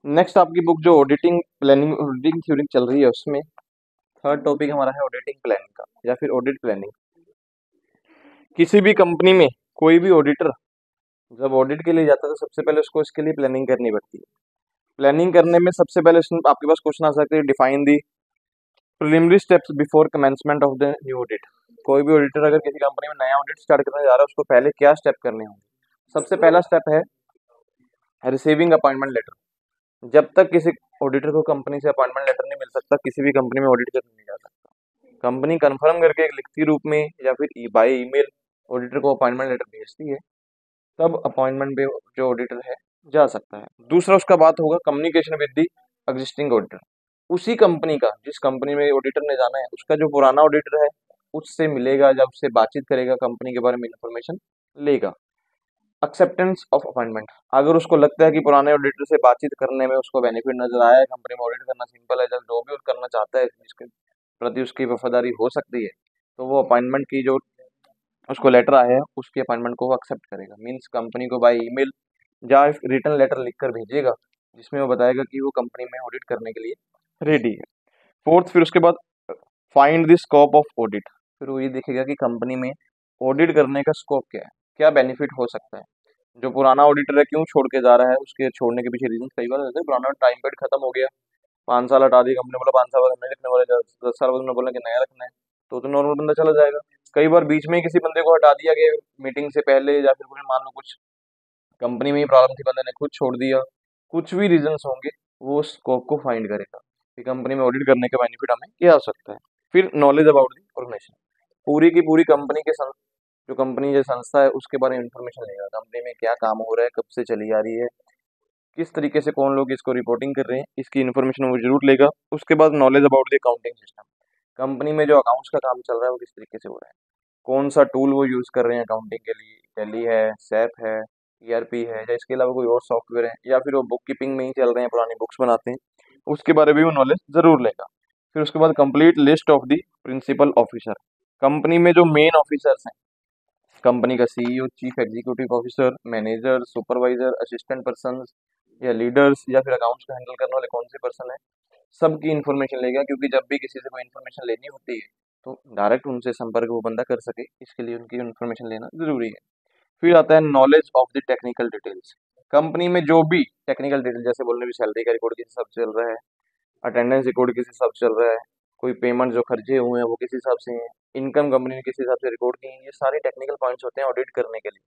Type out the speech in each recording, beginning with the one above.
Next आपकी book जो auditing theory चल रही है उसमें थर्ड टॉपिक हमारा है ऑडिटिंग प्लानिंग का या फिर ऑडिट प्लानिंग। किसी भी कंपनी में कोई भी ऑडिटर जब ऑडिट के लिए जाता है तो सबसे पहले उसको इसके लिए प्लानिंग करनी पड़ती है। प्लानिंग करने में सबसे पहले आपके पास क्वेश्चन आ सकते हैं, define the preliminary steps before commencement of the new audit. कोई भी ऑडिटर अगर किसी कंपनी में नया ऑडिट स्टार्ट करने जा रहा है उसको पहले क्या स्टेप करने होंगे। सबसे पहला स्टेप है रिसीविंग अपॉइंटमेंट लेटर। जब तक किसी ऑडिटर को कंपनी से अपॉइंटमेंट लेटर नहीं मिल सकता किसी भी कंपनी में ऑडिट करने नहीं जा सकता। कंपनी कंफर्म करके एक लिखित रूप में या फिर बाय ईमेल ऑडिटर को अपॉइंटमेंट लेटर भेजती है, तब अपॉइंटमेंट पे जो ऑडिटर है जा सकता है। दूसरा उसका बात होगा communication with the existing auditor. उसी कंपनी का जिस कंपनी में ऑडिटर ने जाना है उसका जो पुराना ऑडिटर है उससे मिलेगा, जब उससे बातचीत करेगा कंपनी के बारे में इंफॉर्मेशन लेगा। एक्सेप्टेंस ऑफ अपॉइंटमेंट, अगर उसको लगता है कि पुराने ऑडिटर से बातचीत करने में उसको बेनिफिट नजर आया है, कंपनी में ऑडिट करना सिंपल है, जब जो भी करना चाहता है जिसके प्रति उसकी वफादारी हो सकती है, तो वो अपॉइंटमेंट की जो उसको लेटर आया है उसकी अपॉइंटमेंट को वो एक्सेप्ट करेगा। मीन्स कंपनी को बाय ईमेल या रिटर्न लेटर लिखकर भेजेगा जिसमें वो बताएगा कि वो कंपनी में ऑडिट करने के लिए रेडी है। फोर्थ, फिर उसके बाद find the scope of audit. फिर वो ये देखेगा कि कंपनी में ऑडिट करने का स्कोप क्या है, क्या बेनिफिट हो सकता है। जो पुराना ऑडिटर है क्यों छोड़ के जा रहा है, उसके छोड़ने के पीछे रीजन कई बार होते हैं। पुराना टाइम पीरियड खत्म हो गया, 5 साल हटा दी कंपनी, बोला 5 साल बाद नहीं रखने वाले, 10 साल बाद उन्होंने बोला कि नया रखना है, तो नॉर्मल बंदा चला जाएगा। कई बार बीच में ही किसी बंदे को हटा दिया गया मीटिंग से पहले, या फिर कुछ मान लो कुछ कंपनी में ही प्रॉब्लम थी, बंदे ने खुद छोड़ दिया, कुछ भी रीजंस होंगे, वो स्कोप को फाइंड करेगा कि कंपनी में ऑडिट करने का बेनिफिट हमें क्या हो सकता है। फिर नॉलेज अबाउट दी ऑर्गेनाइजेशन, पूरी की पूरी कंपनी के जो कंपनी जो संस्था है उसके बारे में इंफॉर्मेशन लेगा। कंपनी में क्या काम हो रहा है, कब से चली आ रही है, किस तरीके से कौन लोग इसको रिपोर्टिंग कर रहे हैं, इसकी इन्फॉर्मेशन वो जरूर लेगा। उसके बाद knowledge about the accounting system, company में जो अकाउंट्स का काम चल रहा है वो किस तरीके से हो रहा है, कौन सा टूल वो यूज कर रहे हैं अकाउंटिंग के लिए, टैली है, सैप है, ईआरपी है, या इसके अलावा कोई और सॉफ्टवेयर है, या फिर वो बुक कीपिंग में ही चल रहे हैं, पुरानी बुक्स बनाते हैं, उसके बारे में वो नॉलेज जरूर लेगा। फिर उसके बाद complete list of the principal officer, company में जो मेन ऑफिसर्स हैं, कंपनी का CEO, chief executive officer, manager, supervisor, assistant person या लीडर्स, या फिर अकाउंट्स को हैंडल करने वाले कौन से पर्सन है, सबकी इन्फॉर्मेशन लेगा। क्योंकि जब भी किसी से कोई इन्फॉर्मेशन लेनी होती है तो डायरेक्ट उनसे संपर्क वो बंदा कर सके, इसके लिए उनकी इन्फॉर्मेशन लेना जरूरी है। फिर आता है knowledge of the technical details, company में जो भी टेक्निकल डिटेल, जैसे बोलने भी सैलरी का रिकॉर्ड किस हिसाब से चल रहा है, अटेंडेंस रिकॉर्ड किस हिसाब से चल रहा है, कोई पेमेंट जो खर्चे हुए हैं वो किस हिसाब से हैं, इनकम कंपनी ने किस हिसाब से रिकॉर्ड की है, ये सारे टेक्निकल पॉइंट्स होते हैं ऑडिट करने के लिए।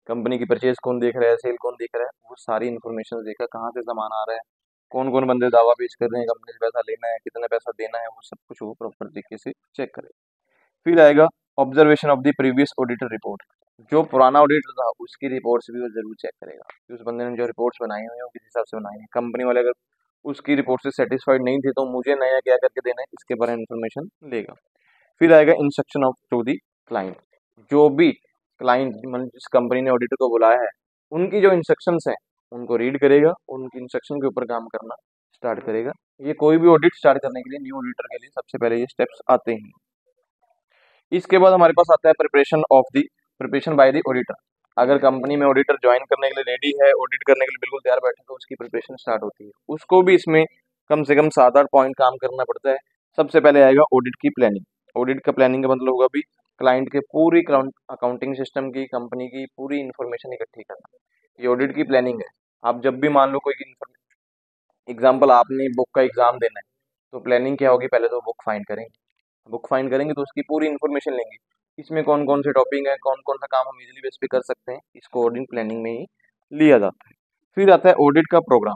कंपनी की परचेज कौन देख रहा है, सेल कौन देख रहा है, वो सारी इन्फॉर्मेशन देखा, कहाँ से सामान आ रहा है, कौन कौन बंदे दावा पेश कर रहे हैं, कंपनी से पैसा लेना है, कितना पैसा देना है, वो सब कुछ वो प्रॉपर तरीके से चेक करे। फिर आएगा observation of the previous auditor report, जो पुराना ऑडिटर था उसकी रिपोर्ट्स भी वो जरूर चेक करेगा कि उस बंदे ने जो रिपोर्ट्स बनाई हुई है वो किस हिसाब से बनाई है। कंपनी वाले अगर उसकी रिपोर्ट से सेटिस्फाइड नहीं थे तो मुझे नया क्या करके देना है, इसके बारे में इन्फॉर्मेशन लेगा। फिर आएगा instruction of to the client, जो भी क्लाइंट मतलब जिस कंपनी ने ऑडिटर को बुलाया है उनकी जो इंस्ट्रक्शंस हैं उनको रीड करेगा, उनकी इंस्ट्रक्शन के ऊपर काम करना स्टार्ट करेगा। ये कोई भी ऑडिट स्टार्ट करने के लिए न्यू ऑडिटर के लिए सबसे पहले ये स्टेप्स आते हैं। इसके बाद हमारे पास आता है प्रिपरेशन बाय द ऑडिटर। अगर कंपनी में ऑडिटर ज्वाइन करने के लिए रेडी है, ऑडिट करने के लिए बिल्कुल तैयार बैठे, तो उसकी प्रिपरेशन स्टार्ट होती है। उसको भी इसमें कम से कम 7-8 पॉइंट काम करना पड़ता है। सबसे पहले आएगा ऑडिट की प्लानिंग। ऑडिट का प्लानिंग का मतलब होगा भी क्लाइंट के पूरी अकाउंटिंग सिस्टम की, कंपनी की पूरी इंफॉर्मेशन इकट्ठी करना, ये ऑडिट की प्लानिंग है। आप जब भी मान लो कोई एग्जाम्पल, आपने बुक का एग्जाम देना है, तो प्लानिंग क्या होगी, पहले तो बुक फाइंड करेंगे तो उसकी पूरी इन्फॉर्मेशन लेंगे, इसमें कौन कौन से टॉपिक है, कौन कौन सा काम हम इजीली बेस पे कर सकते हैं, इसको ऑडिट प्लानिंग में ही लिया जाता है। फिर आता है ऑडिट का प्रोग्राम।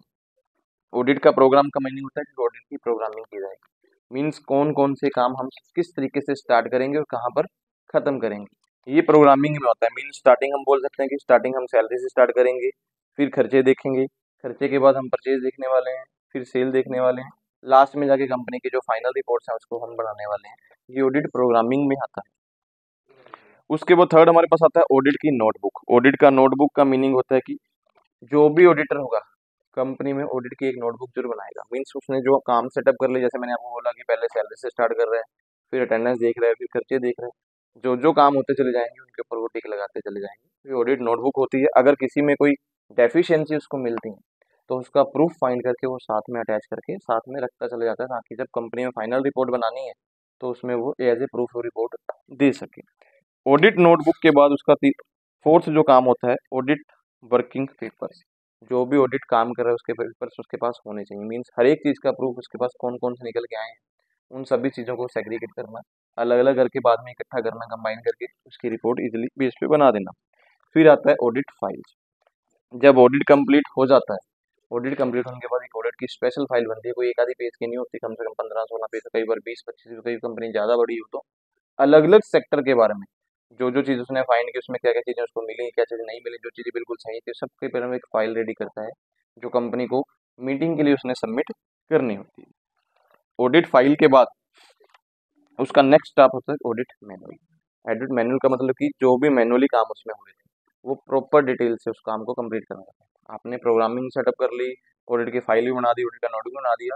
ऑडिट का प्रोग्राम का मीनिंग होता है कि ऑडिट की प्रोग्रामिंग की जाएगी। मीन्स कौन कौन से काम हम किस तरीके से स्टार्ट करेंगे और कहाँ पर खत्म करेंगे, ये प्रोग्रामिंग में होता है। मीन्स स्टार्टिंग हम बोल सकते हैं कि स्टार्टिंग हम सैलरी से स्टार्ट करेंगे, फिर खर्चे देखेंगे, खर्चे के बाद हम परचेज देखने वाले हैं, फिर सेल देखने वाले हैं, लास्ट में जाके कंपनी के जो फाइनल रिपोर्ट्स हैं उसको हम बनाने वाले हैं। ये ऑडिट प्रोग्रामिंग में आता है। उसके बाद थर्ड हमारे पास आता है ऑडिट की नोटबुक। ऑडिट का नोटबुक का मीनिंग होता है कि जो भी ऑडिटर होगा कंपनी में ऑडिट की एक नोटबुक जरूर बनाएगा। मीन्स उसने जो काम सेटअप कर लिया, जैसे मैंने आपको बोला कि पहले सैलरी से स्टार्ट कर रहा है, फिर अटेंडेंस देख रहा है, फिर खर्चे देख रहा है, जो जो काम होते चले जाएंगे उनके ऊपर वो टिक लगाते चले जाएंगे। ये ऑडिट नोटबुक होती है। अगर किसी में कोई डेफिशिएंसी उसको मिलती है तो उसका प्रूफ फाइंड करके वो साथ में अटैच करके साथ में रखता चला जाता है, ताकि जब कंपनी में फाइनल रिपोर्ट बनानी है तो उसमें वो एज ए प्रूफ रिपोर्ट दे सके। ऑडिट नोटबुक के बाद उसका फोर्थ जो काम होता है, ऑडिट वर्किंग पेपर्स। जो भी ऑडिट काम कर रहा है उसके पेपर्स उसके पास होने चाहिए। मीन्स हर एक चीज़ का प्रूफ उसके पास कौन कौन से निकल के आए हैं, उन सभी चीज़ों को सेग्रीगेट करना, अलग अलग करके बाद में इकट्ठा करना, कंबाइन करके उसकी रिपोर्ट इजीली बेस पे बना देना। फिर आता है ऑडिट फाइल्स। जब ऑडिट कंप्लीट हो जाता है, ऑडिट कंप्लीट होने के बाद एक ऑडिट की स्पेशल फाइल बनती है। कोई एक आधी पेज की नहीं होती, कम से कम 15-16 पेज, कई बार 20-25, कई कंपनी ज़्यादा बड़ी हो तो अलग अलग सेक्टर के बारे में जो जो चीज़ उसने फाइंड की, उसमें क्या क्या चीज़ें उसको मिली, क्या चीज़ें नहीं मिली, जो चीज़ें बिल्कुल सही थी, सबके बारे में एक फाइल रेडी करता है जो कंपनी को मीटिंग के लिए उसने सबमिट करनी होती है। ऑडिट फाइल के बाद उसका नेक्स्ट स्टेप होता है ऑडिट मैनुअल। ऑडिट मैनुअल का मतलब कि जो भी मैनुअली काम उसमें हुए थे वो प्रॉपर डिटेल से उस काम को कंप्लीट करना है। आपने प्रोग्रामिंग सेटअप कर ली, ऑडिट की फाइल भी बना दी, ऑडिट का नोटबुक बना दिया,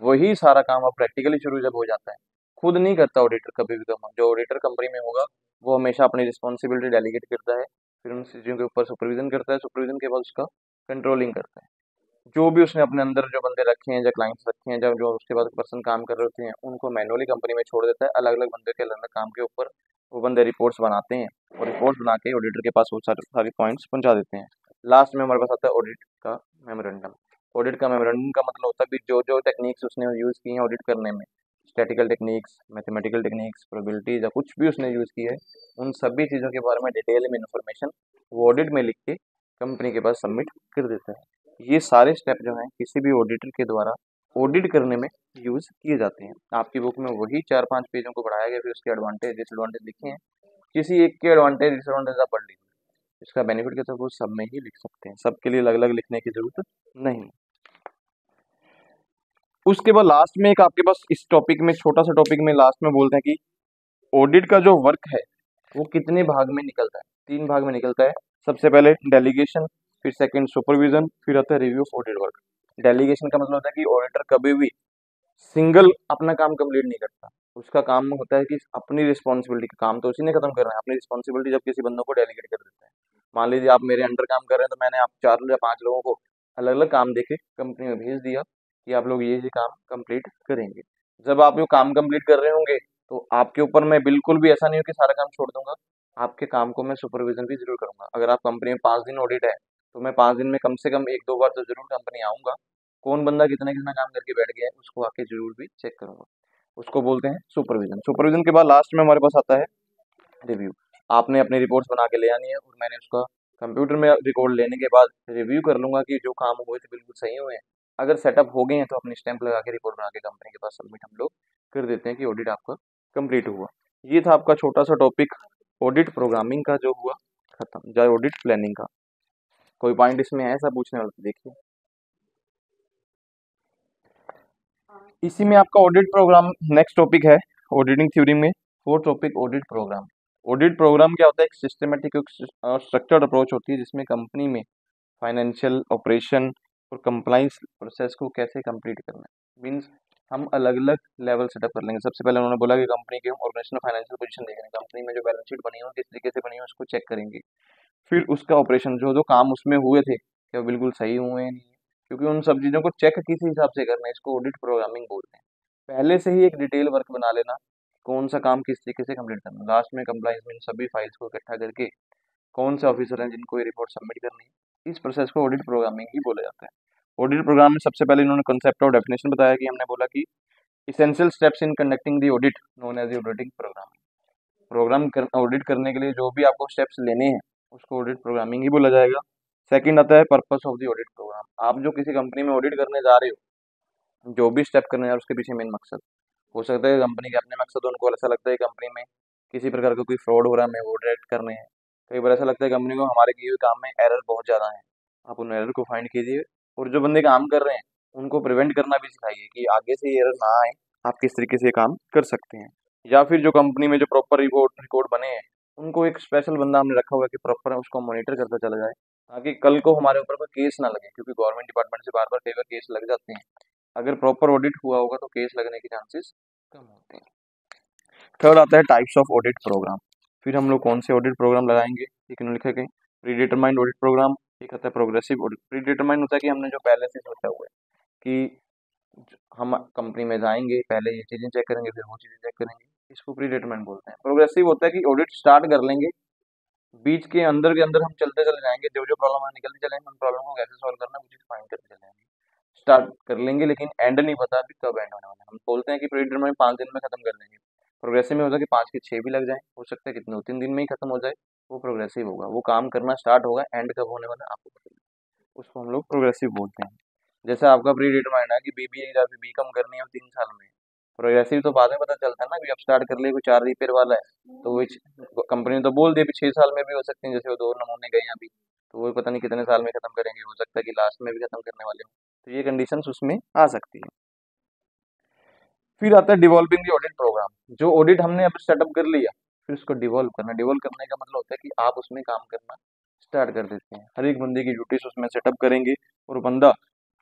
वही सारा काम अब प्रैक्टिकली शुरू जब हो जाता है, खुद नहीं करता ऑडिटर कभी भी काम। जो ऑडिटर कंपनी में होगा वो हमेशा अपनी रिस्पॉन्सिबिलिटी डेलीगेट करता है, फिर उन चीज़ों के ऊपर सुपरविजन करता है, सुपरविजन के बाद उसका कंट्रोलिंग करता है। जो भी उसने अपने अंदर जो बंदे रखे हैं, जो क्लाइंट्स रखे हैं, जब जो उसके बाद पर्सन काम कर रहे होते हैं, उनको मैनुअली कंपनी में छोड़ देता है। अलग अलग बंदे के अलग अलग काम के ऊपर वो बंदे रिपोर्ट्स बनाते हैं और रिपोर्ट्स बना के ऑडिटर के पास वो सारे सारे पॉइंट्स पहुंचा देते हैं। लास्ट में हमारे पास आता है ऑडिट का मेमोरेंडम। ऑडिट का मेमोरेंडम का मतलब होता है कि जो जो टेक्निक्स उसने यूज़ की हैं ऑडिट करने में, statistical techniques, mathematical techniques, probabilities या कुछ भी उसने यूज़ की है, उन सभी चीज़ों के बारे में डिटेल में इन्फॉर्मेशन वो ऑडिट में लिख के कंपनी के पास सबमिट कर देता है। ये सारे स्टेप जो हैं किसी भी ऑडिटर के द्वारा ऑडिट करने में यूज़ किए जाते हैं। आपकी बुक में वही 4-5 पेजों को बढ़ाया गया, फिर उसके एडवांटेज डिसएडवांटेज लिखे हैं। किसी एक के एडवांटेज डिसएडवांटेज आप पढ़ लीजिए, इसका बेनिफिट क्या था वो सब में ही लिख सकते हैं, सबके लिए अलग अलग लिखने की जरूरत नहीं। उसके बाद लास्ट में एक आपके पास इस टॉपिक में छोटा सा टॉपिक में लास्ट में बोलते हैं कि ऑडिट का जो वर्क है वो कितने भाग में निकलता है। 3 भाग में निकलता है। सबसे पहले डेलीगेशन, फिर सेकंड सुपरविजन, फिर आता है review of audit work. Delegation का मतलब होता है कि ऑडिटर कभी भी सिंगल अपना काम कंप्लीट नहीं करता। उसका काम होता है कि अपनी रिस्पॉन्सिबिलिटी का काम तो उसी ने खत्म करना है, अपनी रिस्पॉन्सिबिलिटी जब किसी बंदों को डेलीगेट कर देता है। मान लीजिए आप मेरे अंडर काम कर रहे हैं, तो मैंने आप 4 या 5 लोगों को अलग अलग काम देके कंपनी में भेज दिया कि आप लोग ये काम कंप्लीट करेंगे। जब आप ये काम कंप्लीट कर रहे होंगे तो आपके ऊपर मैं बिल्कुल भी ऐसा नहीं हो कि सारा काम छोड़ दूंगा, आपके काम को मैं सुपरविजन भी जरूर करूंगा। अगर आप कंपनी में 5 दिन ऑडिट है तो मैं 5 दिन में कम से कम 1-2 बार तो जरूर कंपनी आऊंगा, कौन बंदा कितना कितना काम करके बैठ गया है उसको आके जरूर भी चेक करूंगा। उसको बोलते हैं सुपरविजन। सुपरविजन के बाद लास्ट में हमारे पास आता है रिव्यू। आपने अपनी रिपोर्ट्स बना के ले आनी है और मैंने उसका कंप्यूटर में रिकॉर्ड लेने के बाद रिव्यू कर लूंगा कि जो काम हुए थे बिल्कुल सही हुए हैं। अगर सेटअप हो गए हैं तो अपनी स्टैंप लगा के रिपोर्ट बना के कंपनी के पास सबमिट हम लोग कर देते हैं कि ऑडिट आपका कंप्लीट हुआ। ये था आपका छोटा सा टॉपिक ऑडिट प्रोग्रामिंग का जो हुआ खत्म, जाए ऑडिट प्लानिंग का। कोई पॉइंट इसमें है ऐसा पूछने वाला तो देखिए। इसी में आपका ऑडिट प्रोग्राम नेक्स्ट टॉपिक है ऑडिटिंग थ्योरी में। Fourth topic audit program. Audit program क्या होता है? एक सिस्टमेटिक और स्ट्रक्चर्ड अप्रोच होती है जिसमें कंपनी में फाइनेंशियल ऑपरेशन और कंप्लाइंस प्रोसेस को कैसे कंप्लीट करना है। मीन्स हम अलग अलग लेवल सेटअप कर लेंगे। सबसे पहले उन्होंने बोला कि कंपनी के ऑर्गेनाइजेशनल फाइनेंशियल पोजीशन देखेंगे, कंपनी में जो बैलेंस शीट बनी हो किस तरीके से बनी हो उसको चेक करेंगे। फिर उसका ऑपरेशन जो जो काम उसमें हुए थे क्या वो बिल्कुल सही हुए हैं नहीं, क्योंकि उन सब चीज़ों को चेक किस हिसाब से करना है इसको ऑडिट प्रोग्रामिंग बोलते हैं। पहले से ही एक डिटेल वर्क बना लेना, कौन सा काम किस तरीके से कंप्लीट करना, लास्ट में कंप्लाइंस में इन सभी फाइल्स को इकट्ठा करके कौन से ऑफिसर हैं जिनको ये रिपोर्ट सबमिट करनी है, इस प्रोसेस को ऑडिट प्रोग्रामिंग ही बोला जाता है। ऑडिट प्रोग्राम में सबसे पहले इन्होंने कंसेप्ट और डेफिनेशन बताया कि हमने बोला कि essential steps in conducting the audit known as auditing program. Audit करने के लिए जो भी आपको स्टेप्स लेने हैं उसको ऑडिट प्रोग्रामिंग ही बोला जाएगा। सेकंड आता है purpose of the audit program. आप जो किसी कंपनी में ऑडिट करने जा रहे हो, जो भी स्टेप करने जा रहे हो उसके पीछे मेन मकसद हो सकता है कंपनी के अपने मकसद हो, उनको ऐसा लगता है कंपनी में किसी प्रकार का कोई फ्रॉड हो रहा है, हमें वो डिटेक्ट करने हैं। कई बार ऐसा लगता है कंपनी को हमारे किए हुए काम में एरर बहुत ज़्यादा है, आप उन एरर को फाइंड कीजिए और जो बंदे काम कर रहे हैं उनको प्रिवेंट करना भी सिखाइए कि आगे से ये एरर ना आए, आप किस तरीके से ये काम कर सकते हैं। या फिर जो कंपनी में जो प्रॉपर रिपोर्ट रिकॉर्ड बने हैं उनको एक स्पेशल बंदा हमने रखा हुआ है कि प्रॉपर उसको मॉनिटर करता चला जाए, ताकि कल को हमारे ऊपर कोई केस ना लगे, क्योंकि गवर्नमेंट डिपार्टमेंट से बार बार कई बार केस लग जाते हैं। अगर प्रॉपर ऑडिट हुआ होगा तो केस लगने के चांसेस कम होते हैं। थर्ड आता है टाइप्स ऑफ ऑडिट प्रोग्राम। फिर हम लोग कौन से ऑडिट प्रोग्राम लगाएंगे, एक लिखेंगे प्री डिटरमाइंड ऑडिट प्रोग्राम, एक आता है प्रोग्रेसिव ऑडिट। प्री डिटरमाइंड होता है कि हमने जो पहले से सोचा हुआ है कि हम कंपनी में जाएंगे, पहले ये चीजें चेक करेंगे, फिर वो चीजें चेक करेंगे, इसको प्री डिटरमाइंड बोलते हैं। प्रोग्रेसिव होता है कि ऑडिट स्टार्ट कर लेंगे, बीच के अंदर हम चलते चले जाएंगे, जो जो प्रॉब्लम है निकलते चलेंगे, उन प्रॉब्लम को कैसे सॉल्व करना है वो चीज फाइंड करते चले जाएंगे। स्टार्ट कर लेंगे लेकिन एंड नहीं पता अभी कब एंड होने वाला है। हम बोलते हैं कि प्री डिटरमाइंड 5 दिन में खत्म कर देंगे, प्रोग्रेसिव में होता है कि 5 के 6 भी लग जाए, हो सकता है कि 2-3 दिन में ही खत्म हो जाए, वो प्रोग्रेसिव होगा। वो काम करना स्टार्ट होगा, एंड कब होने वाला है आपको पता नहीं, उसको हम लोग प्रोग्रेसिव बोलते हैं। जैसे आपका प्री डिटरमाइंड है कि बीबीए या फिर बीकॉम करनी है 3 साल में, प्रोग्रेसिव तो बाद में पता चलता है ना, अभी आप स्टार्ट कर लिए, कोई 4 रिपेयर वाला है तो वो कंपनी ने तो बोल दिया 6 साल में भी हो सकते हैं, जैसे वो 2 नमूने गए हैं अभी, तो वो पता नहीं कितने साल में खत्म करेंगे, हो सकता है कि लास्ट में भी खत्म करने वाले हो, तो ये कंडीशंस उसमें आ सकती है। फिर आता है डिवॉल्विंग दी ऑडिट प्रोग्राम। जो ऑडिट हमने अब सेटअप कर लिया, फिर उसको डिवॉल्व करना। डिवॉल्व करने का मतलब होता है कि आप उसमें काम करना स्टार्ट कर देते हैं, हर एक बंदे की ड्यूटीज उसमें सेटअप करेंगे, और बंदा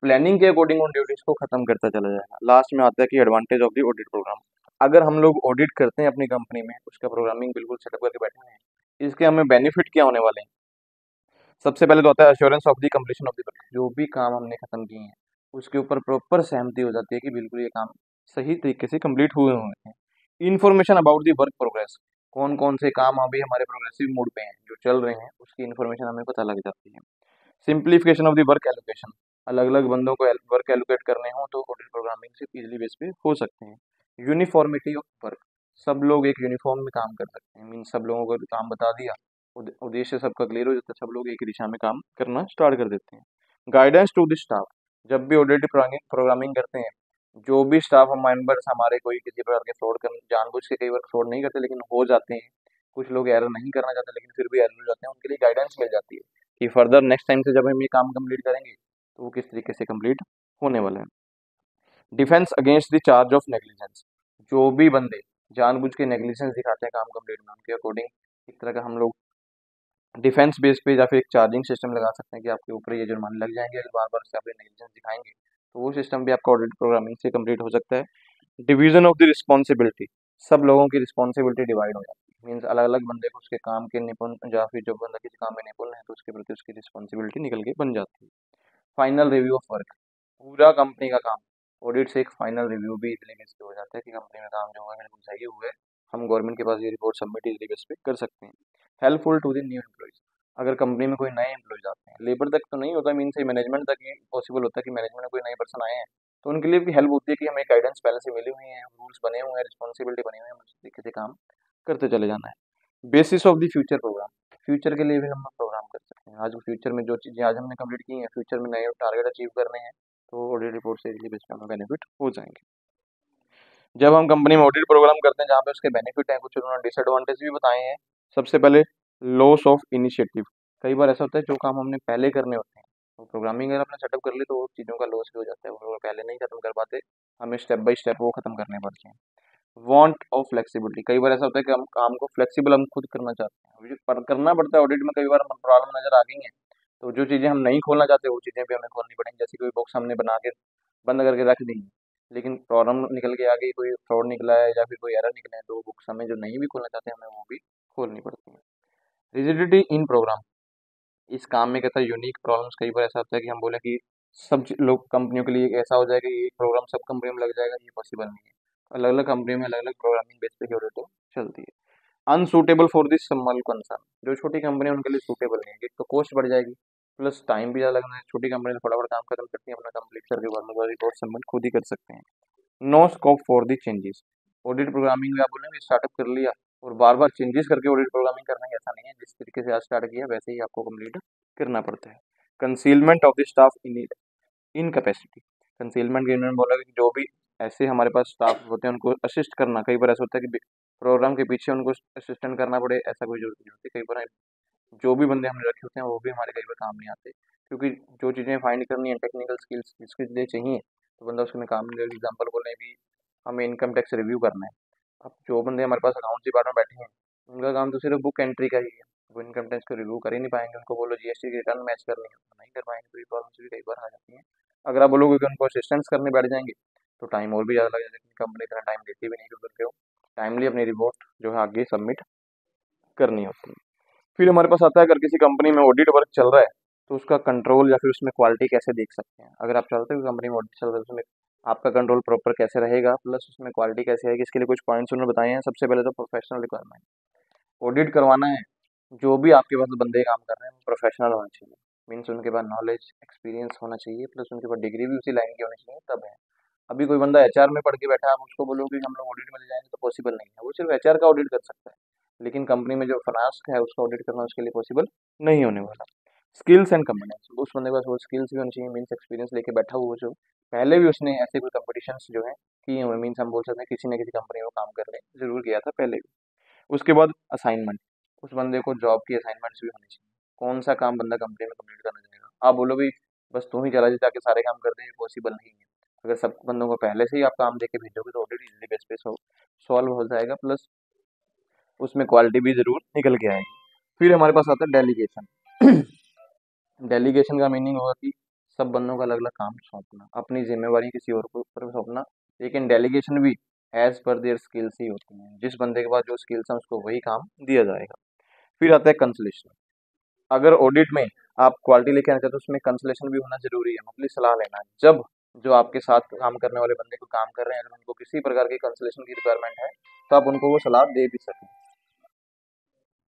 प्लानिंग के अकॉर्डिंग उन ड्यूटीज को खत्म करता चला जाएगा। लास्ट में आता है कि advantage of the audit program. अगर हम लोग ऑडिट करते हैं अपनी कंपनी में, उसका प्रोग्रामिंग बिल्कुल सेटअप करके बैठे हुए हैं, इसके हमें बेनिफिट क्या होने वाले हैं। सबसे पहले तो आता है assurance of the completion of the work. जो भी काम हमने खत्म किए हैं उसके ऊपर प्रॉपर सहमति हो जाती है कि बिल्कुल ये काम सही तरीके से कंप्लीट हुए हुए हैं। Information about the work progress, कौन कौन से काम अभी हमारे प्रोग्रेसिव मोड पे हैं, जो चल रहे हैं, उसकी इन्फॉर्मेशन हमें पता लग जाती है। Simplification of the work allocation, अलग अलग बंदों को वर्क एलोकेट करने हो तो ऑडिट प्रोग्रामिंग से इजीली बेस पे हो सकते हैं। यूनिफॉर्मिटी ऑफ वर्क, सब लोग एक यूनिफॉर्म में काम कर सकते हैं, मीन सब लोगों को काम बता दिया, उद्देश्य सबका क्लियर हो जाता है, सब लोग एक ही दिशा में काम करना स्टार्ट कर देते हैं। गाइडेंस टू द स्टाफ, जब भी ऑडिट प्रोग्रामिंग करते हैं, जो भी स्टाफ मेंबर्स हमारे कोई किसी प्रकार के फ्रॉड कर, जानबूझ के कई बार फ्रॉड नहीं करते लेकिन हो जाते हैं, कुछ लोग एरर नहीं करना चाहते लेकिन फिर भी एरर हो जाते हैं, उनके लिए गाइडेंस मिल जाती है कि फर्दर नेक्स्ट टाइम से जब हम ये काम कंप्लीट करेंगे तो वो किस तरीके से कंप्लीट होने वाला है। Defence against the charge of negligence, जो भी बंदे जानबूझ के नेग्लिजेंस दिखाते हैं काम कंप्लीट में, उनके अकॉर्डिंग एक तरह का हम लोग डिफेंस बेस पे या फिर एक चार्जिंग सिस्टम लगा सकते हैं कि आपके ऊपर ये जुर्माने लग जाएंगे अगर बार बार से आप नेग्लिजेंस दिखाएंगे, तो वो सिस्टम भी आपका ऑडिट प्रोग्रामिंग से कंप्लीट हो सकता है। डिवीजन ऑफ द रिस्पॉन्सिबिलिटी, सब लोगों की रिस्पॉन्सिबिलिटी डिवाइड हो जाती है, मीन्स अलग अलग बंदे को उसके काम के निपुण, या फिर जो बंदा किसी काम में निपुण है तो उसके प्रति उसकी रिस्पॉन्सिबिलिटी निकल के बन जाती है। फाइनल रिव्यू ऑफ वर्क, पूरा कंपनी का काम ऑडिट से एक फाइनल रिव्यू भी इजीली बेस पे हो जाता है कि कंपनी में काम जो हुआ है बिल्कुल सही हुआ है, हम गवर्नमेंट के पास ये रिपोर्ट सबमिट इजीली बेस पे कर सकते हैं। Helpful to the new employees, अगर कंपनी में कोई नए एम्प्लॉयज आते हैं, लेबर तक तो नहीं होता, मीन से मैनेजमेंट तक ही पॉसिबल होता है कि मैनेजमेंट में कोई नए पर्सन आए हैं, तो उनके लिए भी हेल्प होती है कि हमें गाइडेंस पहले से मिली हुई है, रूल्स बने हुए हैं, रिस्पॉन्सिबिलिटी बनी हुई है, उस तरीके से काम करते चले जाना है। Basis of the future program, future के लिए भी हम प्रोग्राम कर सकते हैं। आज फ्यूचर में जो चीज़ें आज हमने कंप्लीट की हैं, फ्यूचर में नए टारगेट अचीव करने हैं, तो ऑडिट रिपोर्ट से इजीली बेस पे हमें बेनिफिट हो जाएंगे। जब हम कंपनी में ऑडिट प्रोग्राम करते हैं जहाँ पे उसके बेनिफिट हैं, कुछ उन्होंने डिसएडवांटेज भी बताए हैं। सबसे पहले लॉस ऑफ इनिशिएटिव, कई बार ऐसा होता है जो काम हमने पहले करने होते हैं, तो प्रोग्रामिंग अगर आपने सेटअप कर ली तो वो चीज़ों का लॉस भी हो जाता है, वो पहले नहीं खत्म कर पाते, हमें स्टेप बाय स्टेप वो खत्म करने पड़ते हैं। वांट ऑफ फ्लेक्सिबिलिटी, कई बार ऐसा होता है कि हम काम को फ्लेक्सिबल हम खुद करना चाहते हैं, मुझे करना पड़ता है ऑडिट में, कई बार प्रॉब्लम नजर आ गई है, तो जो चीज़ें हम नहीं खोलना चाहते वो चीज़ें भी हमें खोलनी पड़ेंगी, जैसे कोई बॉक्स हमने बना के बंद करके रख दी है, लेकिन प्रॉब्लम निकल के आ गई, कोई फ्रॉड निकला है या फिर कोई एरर निकला है, तो वो बुक्स हमें जो नहीं भी खोलना चाहते हमें वो भी खोलनी पड़ती है। रिजिडिटी इन प्रोग्राम, इस काम में कहता है यूनिक प्रॉब्लम्स, कई बार ऐसा होता है कि हम बोले कि लोग कंपनियों के लिए ऐसा हो जाएगा कि ये प्रोग्राम सब कंपनियों में लग जाएगा, ये पॉसिबल नहीं है, अलग अलग कंपनियों में अलग अलग प्रोग्रामिंग बेस पे ऑडिटिंग चलती है। Unsuitable for this small concern, जो छोटी कंपनी है उनके लिए सूटेबल नहीं है, एक तो कॉस्ट बढ़ जाएगी, प्लस टाइम भी ज़्यादा लगना है, छोटी कंपनी तो फटाफट काम खत्म करती है, अपना कंप्लीट करके बाद में रिपोर्ट सबमिट खुद ही कर सकते हैं। No scope for the changes, audit programming में आप बोलेंगे स्टार्टअप कर लिया और बार बार चेंजेस करके ऑडिट प्रोग्रामिंग करना है, ऐसा नहीं है, जिस तरीके से आज स्टार्ट किया वैसे ही आपको कंप्लीट करना पड़ता है। Concealment of the staff in capacity, concealment के इन्होंने बोला कि जो भी ऐसे हमारे पास स्टाफ होते हैं उनको असिस्ट करना, कई बार ऐसा होता है कि प्रोग्राम के पीछे उनको असिस्टेंट करना पड़े, ऐसा कोई जरूरत नहीं होती, कई बार जो भी बंदे हमने रखे होते हैं वो भी हमारे कई बार काम नहीं आते, क्योंकि जो चीज़ें फाइंड करनी है टेक्निकल स्किल्स जिसके लिए चाहिए तो बंदा उसमें काम नहीं, एग्जाम्पल बोले भी हमें इनकम टैक्स रिव्यू करना है, अब जो बंदे हमारे पास अकाउंट डिपार्टमेंट में बैठे हैं उनका काम तो सिर्फ बुक एंट्री का ही है, वो इनकम टैक्स को रिव्यू कर ही नहीं पाएंगे, उनको बोलो जीएसटी की रिटर्न मैच करनी है तो नहीं कर पाएंगे, तो ये प्रॉब्लम्स भी कई बार आ जाती हैं। अगर आप बोलोगे कि उनको असिस्टेंस करने बैठ जाएंगे तो टाइम और भी ज़्यादा लग जाएगा, कंपनी इतना टाइम देती भी नहीं कि उनको टाइमली अपनी रिपोर्ट जो है आगे सबमिट करनी होती है। फिर हमारे पास आता है अगर किसी कंपनी में ऑडिट वर्क चल रहा है तो उसका कंट्रोल या फिर उसमें क्वालिटी कैसे देख सकते हैं। अगर आप चाहते हो कि कंपनी में ऑडिट चल रहा है तो उसमें आपका कंट्रोल प्रॉपर कैसे रहेगा, प्लस उसमें क्वालिटी कैसे आएगी, इसके लिए कुछ पॉइंट्स उन्होंने बताए हैं। सबसे पहले तो प्रोफेशनल रिक्वायरमेंट, ऑडिट करवाना है, जो भी आपके पास बंदे काम कर रहे हैं वो प्रोफेशनल होना चाहिए। मीन्स उनके पास नॉलेज एक्सपीरियंस होना चाहिए, प्लस उनके पास डिग्री भी उसी लाइन की होनी चाहिए, तब है। अभी कोई बंदा एचआर में पढ़ के बैठा है, आप उसको बोलोगे कि हम लोग ऑडिट में ले जाएंगे, तो पॉसिबल नहीं है। वो सिर्फ एचआर का ऑडिट कर सकता है, लेकिन कंपनी में जो फाइनेंस है उसका ऑडिट करना उसके लिए पॉसिबल नहीं होने वाला। स्किल्स एंड कम्बिनेंस, उस बंदे के पास वो स्किल्स भी होनी चाहिए, मीन्स एक्सपीरियंस लेके बैठा हुआ जो पहले भी उसने ऐसे कोई कॉम्पिटिशन्स जो है किए हुए, मीन्स हम बोल सकते हैं किसी न किसी कंपनी में काम करने जरूर किया था पहले भी। उसके बाद असाइनमेंट, उस बंदे को जॉब की असाइनमेंट्स भी होनी चाहिए। कौन सा काम बंदा कंपनी में कंप्लीट करना चाहेगा। आप बोलो भी बस तू ही चला जाए जाके सारे काम कर दे, पॉसिबल नहीं है। अगर सब बंदों को पहले से ही आप काम देके भेजोगे तो ऑलरेडी इजीली बेस पे सॉल्व हो जाएगा, प्लस उसमें क्वालिटी भी जरूर निकल के आएगी। फिर हमारे पास आता है डेलीगेशन। डेलीगेशन का मीनिंग होगा कि सब बंदों का अलग अलग काम सौंपना, अपनी जिम्मेवारी किसी और को ऊपर सौंपना। लेकिन डेलीगेशन भी एज पर देयर स्किल्स ही होती हैं, जिस बंदे के पास जो स्किल्स हैं उसको वही काम दिया जाएगा। फिर आता है कंसलेशन। अगर ऑडिट में आप क्वालिटी लेके आना चाहते हो तो उसमें कंसलेशन भी होना जरूरी है, मतलब सलाह लेना। जब जो आपके साथ काम करने वाले बंदे को काम कर रहे हैं, अगर उनको किसी प्रकार की कंसलेशन की रिक्वायरमेंट है तो आप उनको वो सलाह दे भी सकें।